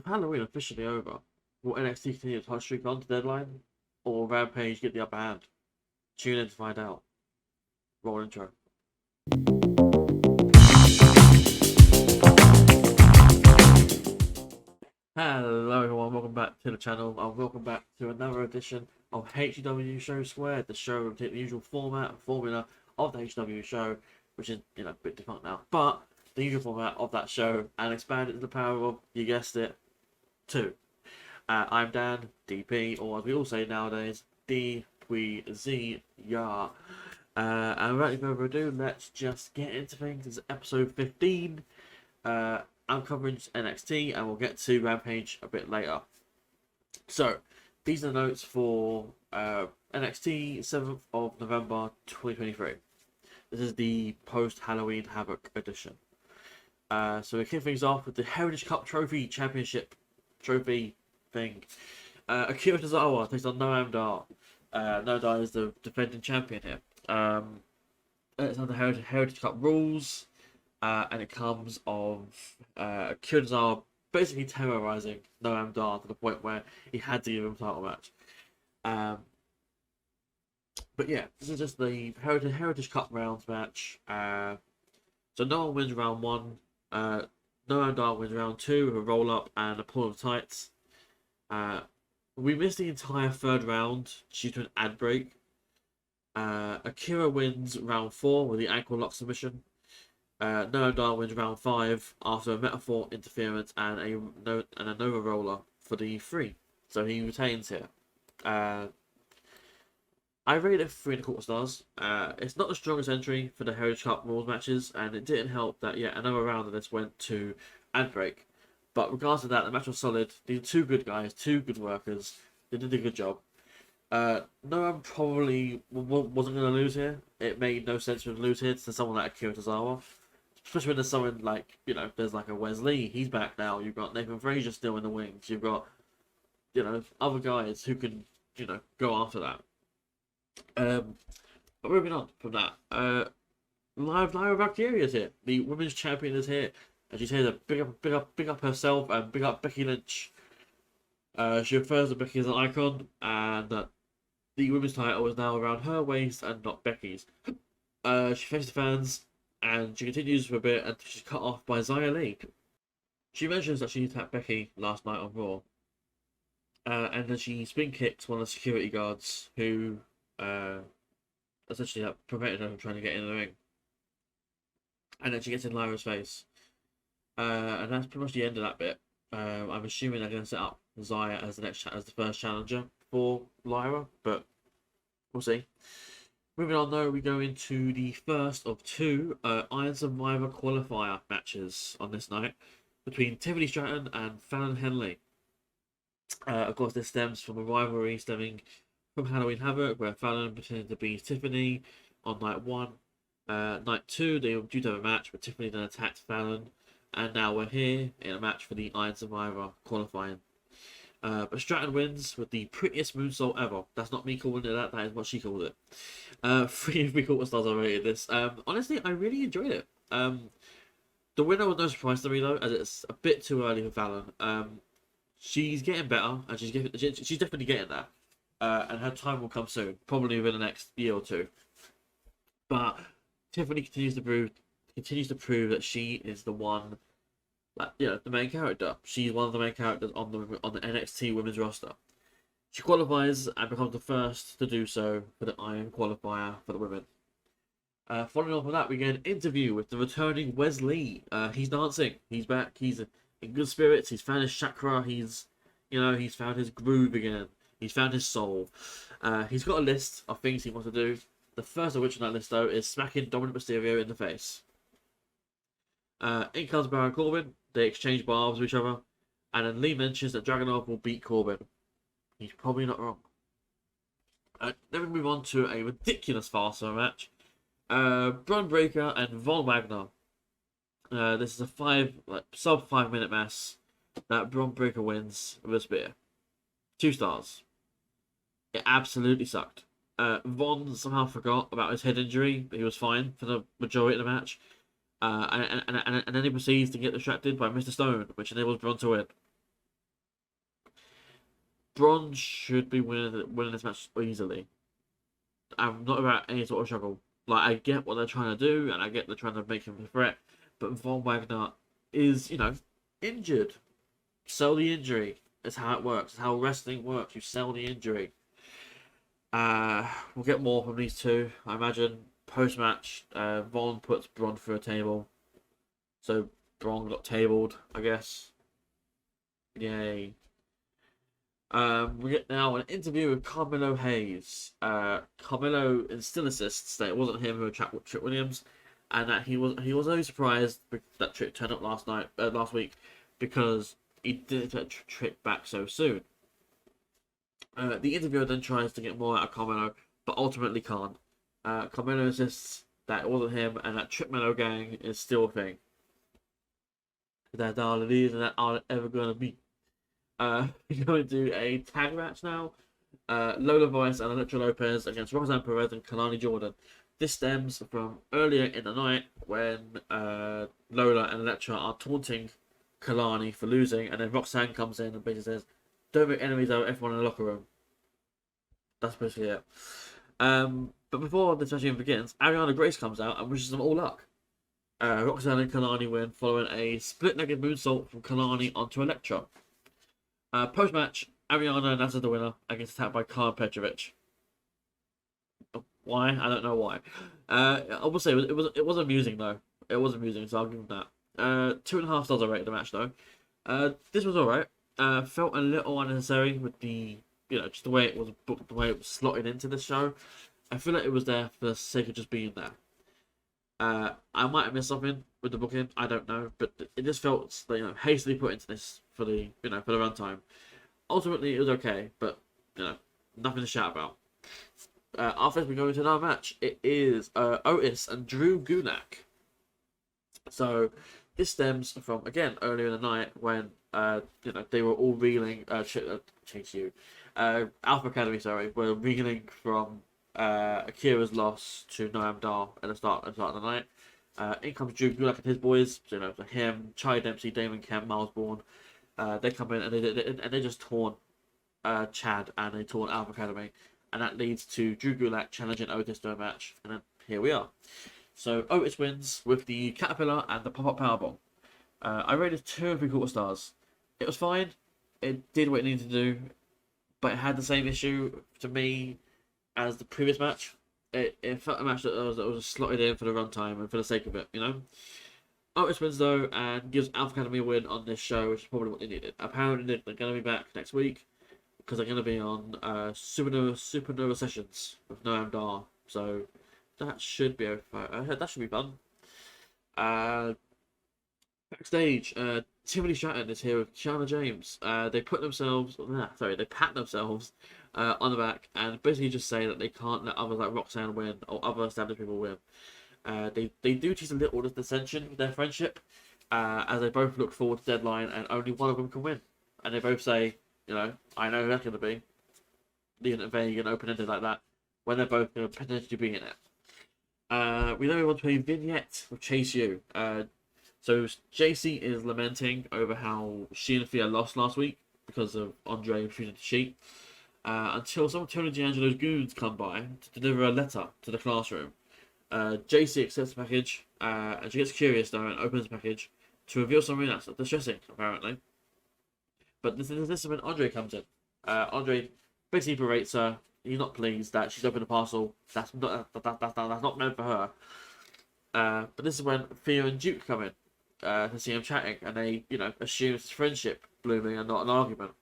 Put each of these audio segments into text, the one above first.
with Halloween officially over, will NXT continue its hot streak on to deadline, or will Rampage get the upper hand? Tune in to find out. Roll intro. Hello everyone, welcome back to the channel, and welcome back to another edition of HCW Show Squared, the show with the usual format and formula of the HCW show, which is, a bit different now, but the usual format of that show, and expanded to the power of, you guessed it, two. I'm Dan, DP, or as we all say nowadays, DPZ, yeah. And without any further ado, let's just get into things. It's episode 15. I'm covering NXT, and we'll get to Rampage a bit later. So, these are the notes for NXT 7th of November 2023. This is the post-Halloween Havoc edition. So we kick things off with the Heritage Cup Trophy Championship Trophy thing. Akira Tozawa takes on Noam Dar. Noam Dar is the defending champion here. It's under Heritage Cup rules. And it comes of Akira Tozawa basically terrorizing Noam Dar to the point where he had to give him a title match. But yeah, this is just the Heritage Cup rounds match. So no one wins round 1. Noam Dar wins round 2 with a roll up and a pull of tights. We missed the entire third round due to an ad break. Akira wins round 4 with the ankle lock submission. Noam Dar wins round 5 after a metaphor interference and a Nova roller for the 3. So he retains here. I rated it 3 1/4 stars. It's not the strongest entry for the Heritage Cup rules matches, and it didn't help that another round of this went to ad break. But regardless of that, the match was solid. These are two good guys, two good workers. They did a good job. Noam probably wasn't going to lose here. It made no sense for him to lose here to someone like Akira Tozawa. Especially when there's someone like, there's like a Wesley. He's back now. You've got Nathan Frazier still in the wings. You've got, other guys who can, go after that. But moving on from that, Lyra Valkyria is here. The women's champion is here. And she's here to big up herself and big up Becky Lynch. She refers to Becky as an icon, and that the women's title is now around her waist and not Becky's. She faces the fans, and she continues for a bit until she's cut off by Xia Li. She mentions that she attacked Becky last night on Raw, and then she spin kicks one of the security guards who essentially prevented her from trying to get in the ring. And then she gets in Lyra's face. And that's pretty much the end of that bit. I'm assuming they're going to set up Xia as the first challenger for Lyra, but we'll see. Moving on though, we go into the first of 2 Iron Survivor qualifier matches on this night between Tiffany Stratton and Fallon Henley. Of course, this stems from a rivalry stemming from Halloween Havoc, where Fallon pretended to be Tiffany on night 1. Night 2, they were due to have a match, but Tiffany then attacked Fallon. And now we're here in a match for the Iron Survivor qualifying. But Stratton wins with the prettiest moonsault ever. That's not me calling it that is what she called it. 3 3/4 stars I rated this. Honestly, I really enjoyed it. The winner was no surprise to me though, as it's a bit too early for Fallon. She's getting better, and she's definitely getting there. And her time will come soon, probably within the next year or 2. But Tiffany continues to prove that she is the one, the main character. She's one of the main characters on the NXT women's roster. She qualifies and becomes the first to do so for the Iron qualifier for the women. Following on from that, we get an interview with the returning Wesley. He's dancing. He's back. He's in good spirits. He's found his chakra. He's found his groove again. He's found his soul. He's got a list of things he wants to do. The first of which on that list, though, is smacking Dominic Mysterio in the face. In comes Baron Corbin. They exchange barbs with each other. And then Lee mentions that Dragunov will beat Corbin. He's probably not wrong. Then we move on to a ridiculous Faster match. Braun Breaker and Von Wagner. This is a sub 5 minute mess that Braun Breaker wins with a spear. 2 stars. It absolutely sucked. Von somehow forgot about his head injury, but he was fine for the majority of the match. And then he proceeds to get distracted by Mr. Stone, which enables Braun to win. Braun should be winning this match easily. I'm not about any sort of struggle. Like, I get what they're trying to do, and I get they're trying to make him a threat, but Von Wagner is, injured. Sell the injury. That's how it works. That's how wrestling works. You sell the injury. We'll get more from these two. I imagine post-match, Von puts Braun through a table. So Braun got tabled, I guess. Yay. We get now an interview with Carmelo Hayes. Carmelo still insists that it wasn't him who attacked Trick Williams, and that he was only surprised that Trick turned up last week, because he didn't expect Trick back so soon. The interviewer then tries to get more out of Carmelo, but ultimately can't. Carmelo insists that it wasn't him, and that Trick Melo gang is still a thing. That's all it is, and that's all it's ever gonna be. We're going to do a tag match now. Lola Vice and Elektra Lopez against Roxanne Perez and Kalani Jordan. This stems from earlier in the night when Lola and Elektra are taunting Kalani for losing, and then Roxanne comes in and basically says, "Don't make enemies out of everyone in the locker room." That's basically it. But before this match even begins, Ariana Grace comes out and wishes them all luck. Roxanne and Kalani win following a split-legged moonsault from Kalani onto Elektra. Post-match, Ariana announced the winner and gets attacked by Karen Petrovic. Why? I don't know why. I will say it was amusing though. It was amusing, so I'll give them that. 2.5 stars I rated the match though. This was alright. Felt a little unnecessary with the just the way it was booked, the way it was slotted into the show. I feel like it was there for the sake of just being there. I might have missed something with the booking. I don't know, but it just felt hastily put into this for the for the runtime. Ultimately, it was okay, but nothing to shout about. After we go into another match, it is Otis and Drew Gulak. So this stems from again earlier in the night when they were all reeling. Chase you, Alpha Academy, sorry, were reeling from Akira's loss to Noam Dar at the start of the night. In comes Drew Gulak and his boys. So, him, Charlie Dempsey, Damon Kemp, Miles Bourne. They come in and they just taunt Chad and they taunt Alpha Academy, and that leads to Drew Gulak challenging Otis to a match. And then here we are. So Otis wins with the Caterpillar and the pop-up powerbomb. I rated 2 3/4 stars. It was fine. It did what it needed to do, but it had the same issue to me as the previous match. It felt a match that was slotted in for the runtime and for the sake of it, Otis wins though and gives Alpha Academy a win on this show, which is probably what they needed. Apparently they're going to be back next week because they're going to be on Supernova Sessions with Noam Dar, so that should be okay. That should be fun. Backstage, Timothy Stratton is here with Shanna James. They pat themselves on the back and basically just say that they can't let others like Roxanne win or other established people win. They do tease a little dissension with their friendship, as they both look forward to the deadline and only one of them can win. And they both say, I know who that's going to be. Leaving it vague and open-ended like that, when they're both going to potentially be in it. We then move on to a vignette with Chase U. So JC is lamenting over how she and Thea lost last week because of Andre refusing to cheat. Until some of Tony D'Angelo's goons come by to deliver a letter to the classroom. JC accepts the package, and she gets curious though and opens the package to reveal something that's distressing, apparently. But this is when Andre comes in. Andre basically berates her. He's not pleased that she's opened a parcel that's not meant for her. But this is when Thea and Duke come in to see him chatting, and they assume it's friendship blooming and not an argument.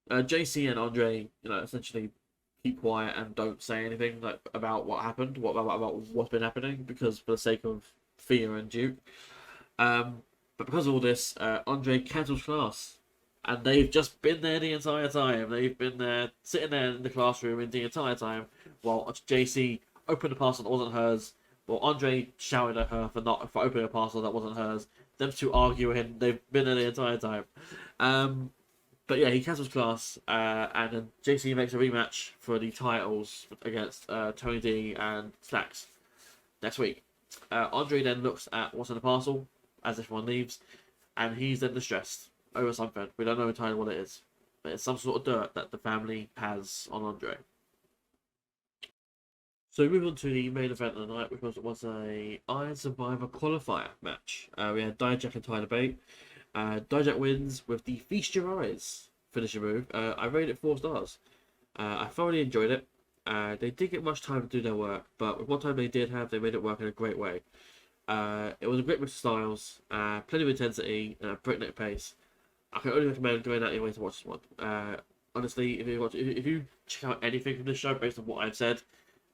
JC and Andre, essentially keep quiet and don't say anything about what happened, about what's been happening, because for the sake of Thea and Duke. But because of all this, Andre cancels class, and they've just been there the entire time. They've been there, sitting there in the classroom the entire time, while JC opened a parcel that wasn't hers. Well, Andre shouted at her for opening a parcel that wasn't hers. Them two arguing. They've been there the entire time. But yeah, he cancels class, and then JC makes a rematch for the titles against Tony D and Stacks next week. Andre then looks at what's in the parcel as everyone leaves, and he's then distressed. over something. We don't know entirely what it is. But it's some sort of dirt that the family has on Andre. So we move on to the main event of the night, which was a Iron Survivor qualifier match. We had Dijak and Tyler Bate. Dijak wins with the Feast Your Eyes finisher move. I rated it 4 stars. I thoroughly enjoyed it. They didn't get much time to do their work, but with what time they did have, they made it work in a great way. It was a great mix of styles, plenty of intensity, and a breakneck pace. I can only recommend going out your way to watch this one. Honestly, if you check out anything from this show based on what I've said,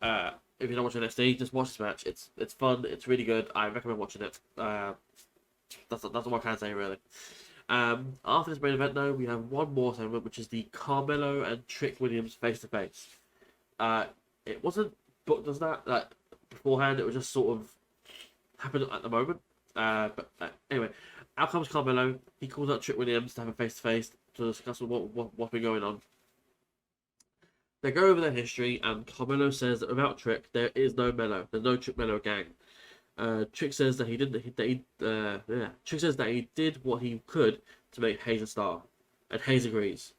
if you don't watch NXT, just watch this match. It's fun. It's really good. I recommend watching it. That's what I can say really. After this main event, though, we have one more segment, which is the Carmelo and Trick Williams face to face. It wasn't booked as that. Like beforehand, it was just sort of happened at the moment. Anyway, out comes Carmelo. He calls out Trick Williams to have a face to face to discuss what's been going on. They go over their history, and Carmelo says that without Trick, there is no Melo. There's no Trick Melo gang. Trick says that he didn't. Trick says that he did what he could to make Hayes a star, and Hayes agrees.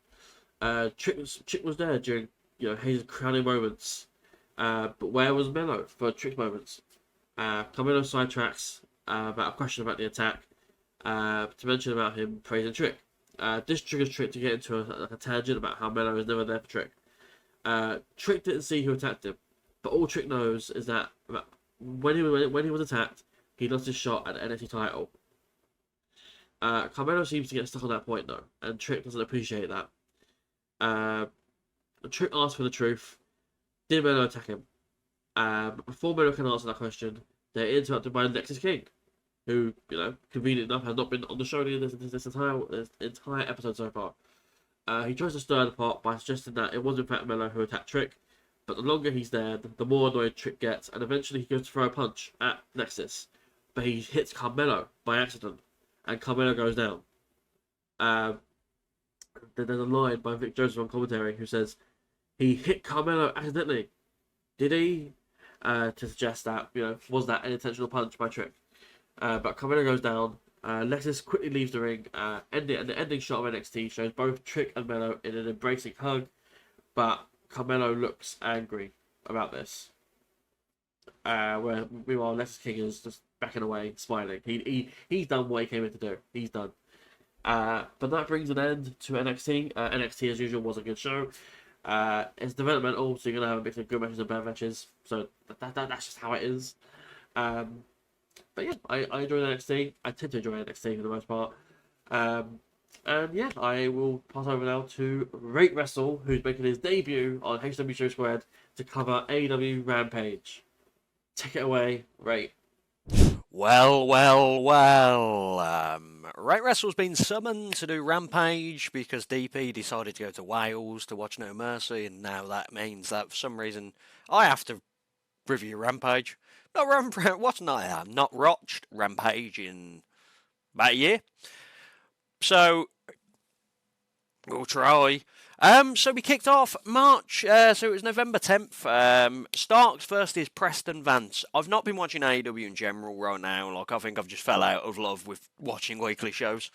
Trick was there during Hayes' crowning moments, but where was Melo for Trick's moments? Carmelo sidetracks about a question about the attack, to mention about him praising Trick. This triggers Trick to get into a tangent about how Melo is never there for Trick. Trick didn't see who attacked him, but all Trick knows is that when he was attacked, he lost his shot at the NXT title. Carmelo seems to get stuck on that point though, and Trick doesn't appreciate that. Trick asks for the truth. Did Melo attack him? But before Melo can answer that question, they're interrupted by Nexus King, who, convenient enough, has not been on the show this entire episode so far. He tries to stir the pot by suggesting that it was in fact Melo who attacked Trick, but the longer he's there, the more annoyed Trick gets, and eventually he goes to throw a punch at Nexus, but he hits Carmelo by accident, and Carmelo goes down. There's a line by Vic Joseph on commentary who says, he hit Carmelo accidentally. Did he? To suggest that, was that an intentional punch by Trick? But Carmelo goes down. Lexus quickly leaves the ring. And the ending shot of NXT shows both Trick and Melo in an embracing hug. But Carmelo looks angry about this. Where meanwhile Lexus King is just backing away, smiling. He's done what he came in to do. He's done. But that brings an end to NXT. NXT as usual was a good show. It's developmental, so you're gonna have a mix of good matches and bad matches. So that's just how it is. But yeah, I enjoy NXT. I tend to enjoy NXT for the most part. And yeah, I will pass over now to Rate Wrestle, who's making his debut on HCW Show Squared to cover AEW Rampage. Take it away, Rate. Well. Right Wrestle's been summoned to do Rampage because DP decided to go to Wales to watch No Mercy, and now that means that for some reason I have to review Rampage. Not watched Rampage in about a year. So we'll try. So we kicked off March, so it was November 10th. Starks versus Preston Vance. I've not been watching AEW in general right now. I think I've just fell out of love with watching weekly shows.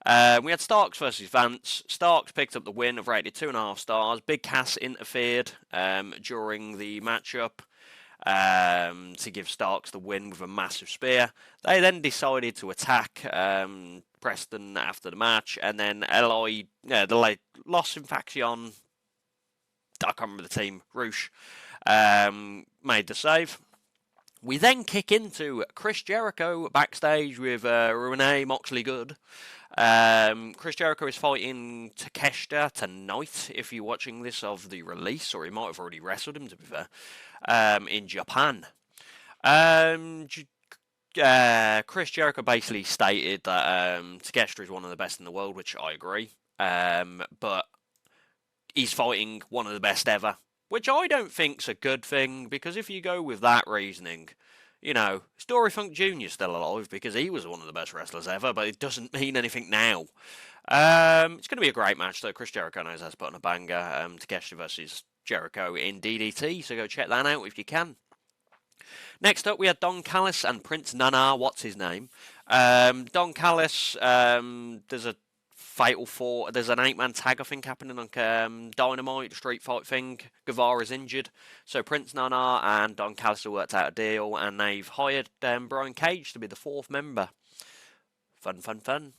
We had Starks versus Vance. Starks picked up the win, of rated 2.5 stars. Big Cass interfered during the matchup to give Starks the win with a massive spear. They then decided to attack Preston after the match, and then the Lost in Faction, I can't remember the team, Roosh, made the save. We then kick into Chris Jericho backstage with Renee Moxley Good. Chris Jericho is fighting Takeshita tonight, if you're watching this of the release, or he might have already wrestled him, to be fair, in Japan. Chris Jericho basically stated that Takeshita is one of the best in the world, which I agree. But he's fighting one of the best ever, which I don't think's a good thing, because if you go with that reasoning, Dory Funk Jr. still alive because he was one of the best wrestlers ever, but it doesn't mean anything now. It's going to be a great match, though. Chris Jericho knows how to put on a banger. Takeshita versus Jericho in DDT, so go check that out if you can. Next up, we had Don Callis and Prince Nana. What's his name? Don Callis, there's a Fatal 4. There's an 8-man tag, I think, happening on Dynamite, the Street Fight thing. Guevara's injured. So Prince Nana and Don Callister worked out a deal, and they've hired Brian Cage to be the 4th member. Fun, fun, fun.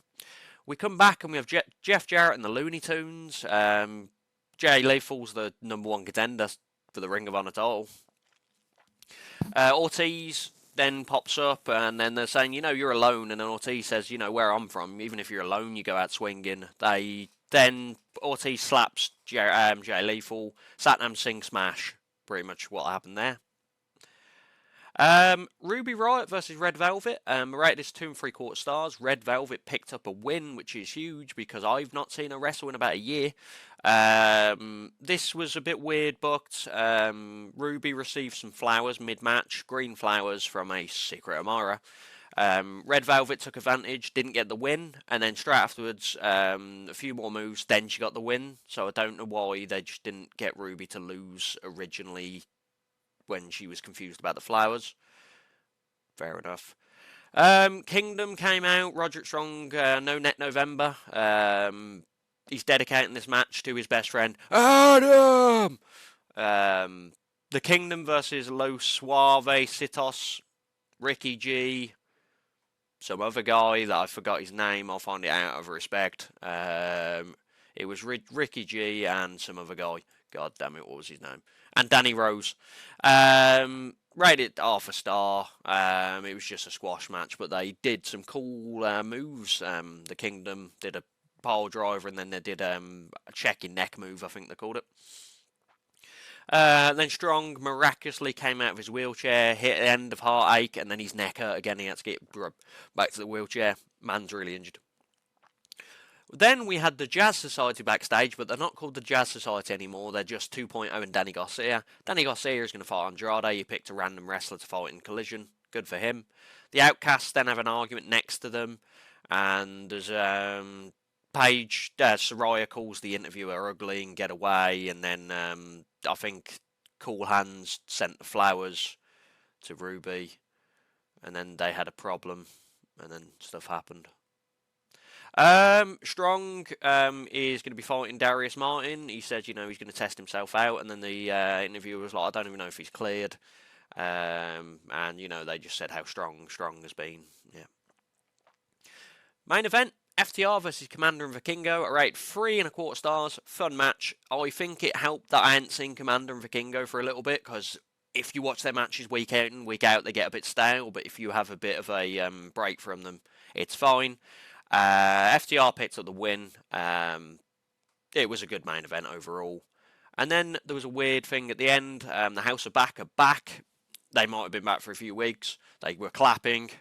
We come back and we have Jeff Jarrett and the Looney Tunes. Jay Lethal's the #1 contender for the Ring of Honor title. Ortiz then pops up, and then they're saying, you're alone, and then Ortiz says, where I'm from, even if you're alone, you go out swinging. Then Ortiz slaps Jay Lethal, Satnam Singh smash, pretty much what happened there. Ruby Riott versus Red Velvet. Rated this 2 3/4 stars. Red Velvet picked up a win, which is huge because I've not seen her wrestle in about a year. This was a bit weird booked. Ruby received some flowers mid-match, green flowers from a secret Amara. Red Velvet took advantage, didn't get the win, and then straight afterwards, a few more moves, then she got the win. So I don't know why they just didn't get Ruby to lose originally when she was confused about the flowers. Fair enough. Kingdom came out, Roderick Strong, No Net November. He's dedicating this match to his best friend, Adam! The Kingdom versus Los Suavecitos, Ricky G, some other guy that I forgot his name, I'll find it out of respect. It was Ricky G and some other guy. God damn it, what was his name? And Danny Rose. Rated half a star. It was just a squash match, but they did some cool moves. The Kingdom did a pile driver, and then they did a check-in neck move, I think they called it. Then Strong miraculously came out of his wheelchair, hit the end of Heartache, and then his neck hurt again. He had to get back to the wheelchair. Man's really injured. Then we had the Jazz Society backstage, but they're not called the Jazz Society anymore. They're just 2.0 and Danny Garcia. Danny Garcia is going to fight Andrade. He picked a random wrestler to fight in Collision. Good for him. The Outcasts then have an argument next to them, and there's Paige, Soraya calls the interviewer ugly and get away, and then I think Cool Hands sent the flowers to Ruby, and then they had a problem, and then stuff happened. Strong is going to be fighting Darius Martin. He said, he's going to test himself out, and then the interviewer was like, I don't even know if he's cleared. And, they just said how strong has been. Yeah. Main event, FTR versus Commander and Vikingo. I rate 3 1/4 stars. Fun match. I think it helped that I hadn't seen Commander and Vikingo for a little bit, because if you watch their matches week in and week out, they get a bit stale, but if you have a bit of a break from them, it's fine. FTR picked up the win. It was a good main event overall. And then there was a weird thing at the end. The House of Back are back. They might have been back for a few weeks. They were clapping.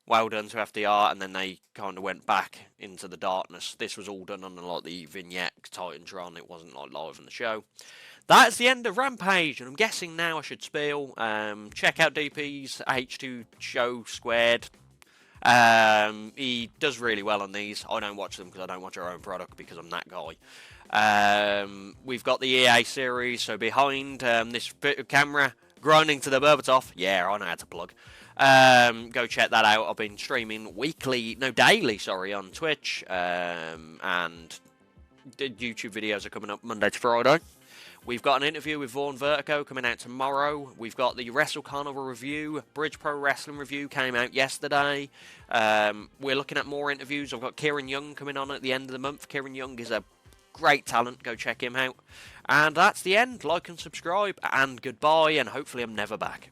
Well done to FTR. And then they kind of went back into the darkness. This was all done on the vignette Titantron. It wasn't live on the show. That's the end of Rampage, and I'm guessing now I should spiel. Check out DP's HCW Show Squared. He does really well on these. I don't watch them because I don't watch our own product because I'm that guy. We've got the EA series, so behind this bit of camera, grinding to the Berbatov. Yeah, I know how to plug. Go check that out. I've been streaming daily, on Twitch. And YouTube videos are coming up Monday to Friday. We've got an interview with Vaughn Vertigo coming out tomorrow. We've got the Wrestle Carnival review. Bridge Pro Wrestling review came out yesterday. We're looking at more interviews. I've got Kieran Young coming on at the end of the month. Kieran Young is a great talent. Go check him out. And that's the end. Like and subscribe. And goodbye. And hopefully I'm never back.